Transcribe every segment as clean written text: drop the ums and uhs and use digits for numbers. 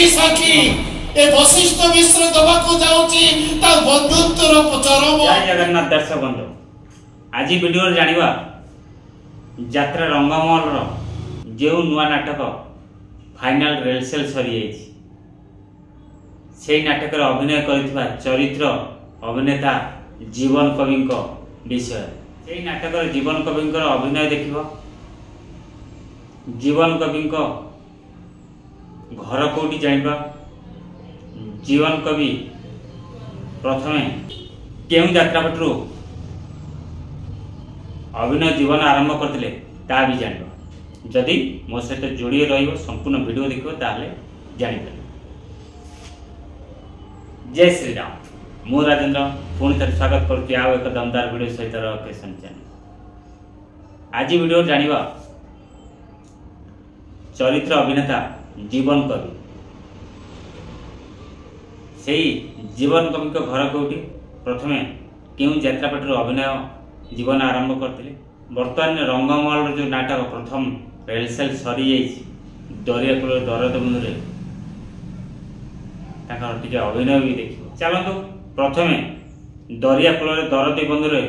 की साखी ए वशिष्ठ मिश्र दबाको जाउची ता बंधुत्वर चरम। जय जगन्नाथ दर्शक बंधु, आज वीडियो जानिबा यात्रा रंगमहल रो जो नुआ नाटक फाइनल रिहर्सल सरी जाइछि से नाटक अभिनय करथिबा चरित्र अभिनेता जीवन कवि विषय। से नाटक जीवन कवि अभिनय देखिब। जीवन कवि घर कोटी जानिबा। जीवन कवि प्रथमे केउ यात्रापटू अभिनय जीवन आरंभ करते ता भी जान। जदि मो सहित जोड़ी रही संपूर्ण वीडियो देखो ताले जानिपार। जय श्री राम। मु राजेंद्र पुणी थे स्वागत करुच्ची आउ एक दमदार वीडियो सहित लोकेशन चैनल। आज वीडियो जानिबा चरित्र अभिनेता जीवन कवि। से जीवन कवि घर कोटी प्रथमे केउ यात्रापाटू अभिनय जीवन आरंभ करते। बर्तमान रंगमहल जो नाटक प्रथम रिहर्सल सरी जाइछि दरिया कूल दरद बंधुरे टे अभिनय भी देखिए। चलतु प्रथमे दरिया कूल दरदी बंधुरे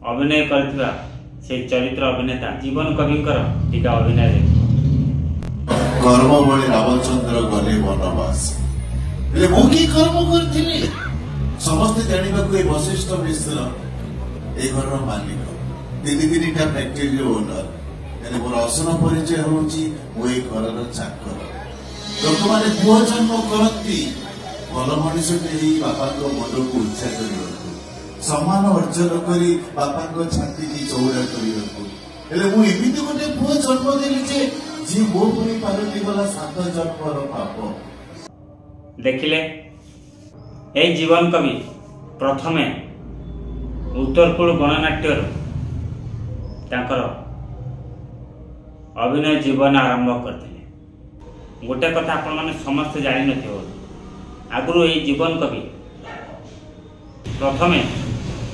अभिनय करथिबा से चरित्र अभिनेता जीवन कवि टे अभिनय देखिए। कर्म बळे रामचंद्र गले वनवास मु की कर्म करथिली समस्त जानिबा को वशिष्ठ मिश्र ए घर मालिक तीन फैक्ट्री ओनर यानी मोर असल परिचय होची मु ए घर चाकर। लोक माने पुओ जन्म करती भल मनुष्य बापा मुंड को उच्चा करने सम्मान अर्जन करी बापा छाती की चौड़ा करने मुझे गोटे पुओ जन्म देली जे जी मो पुरी पारती गला 7 जन्मर पाप। देखिले ए जीवन कवि प्रथमे उत्तरकूल गणनाट्य तांकर अभिनय जीवन आरंभ करते। गोटे कथा आपण माने समस्त जानि नथिबो आगुरु ए जीवन कवि प्रथमे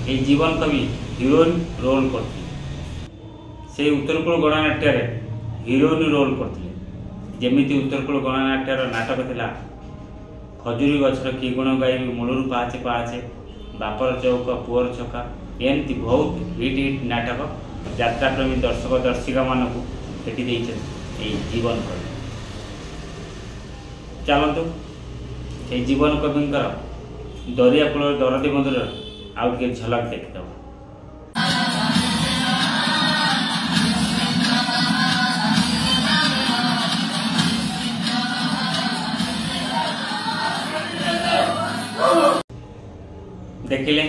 ए जीवन कवि हिरोइन रोल करते। से उत्तरकूल गणनाट्य हिरोइन रोल करते। जेमिति उत्तरकूल गणनाट्य नाटक थिला खजुरी गछर कि गुण गायबी मूलरू पाचे पाचे बापर चौक पुअर छका एमती बहुत हिट नाटक यात्रा प्रेमी दर्शक दर्शिका मानक जीवन कवि। चलतु से जीवन कवि दरिया कूल दरदी बंधुर आउ टे झलक देखिदब। देखिले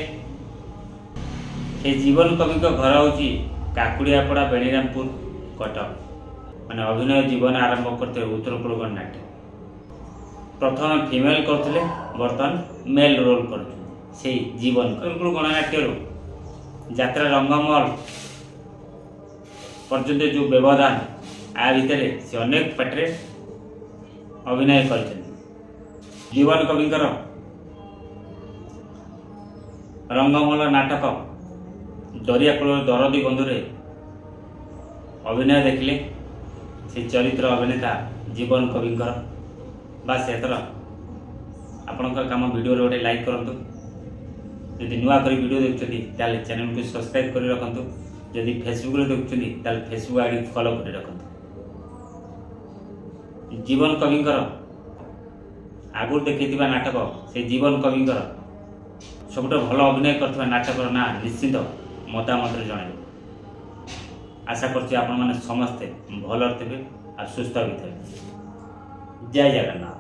से जीवन कवि घर होची काकुड़ियापड़ा बेणीरामपुर कटक माने अभिनय जीवन आरंभ करते उत्तरकूल गणनाट्य। प्रथम फीमेल करते बर्तमान मेल रोल कर जीवन उत्तरकूल गणनाट्य यात्रा रंगमहल पर्यंत जो व्यवधान आ भितर से अनेक पाटे अभिनय कर जीवन कवि रंगमहल नाटक दरिया कूल दरदी बंधुरे अभिनय देखिले से चरित्र अभिनेता जीवन कवि बास एथर आपण काम वीडियो गोटे लाइक करूँ। यदि नुआ कर वीडियो देखते चैनल को सब्सक्राइब कर रखु। यदि फेसबुक देखते फेसबुक आईडी फॉलो कर रखु। जीवन कवि आगुर देखी नाटक से जीवन कवि सब भल अभिनय कर नाटक ना निश्चित मतामत जन। आशा करते समस्ते भल थे और सुस्थ भी थे। जय जगन्नाथ।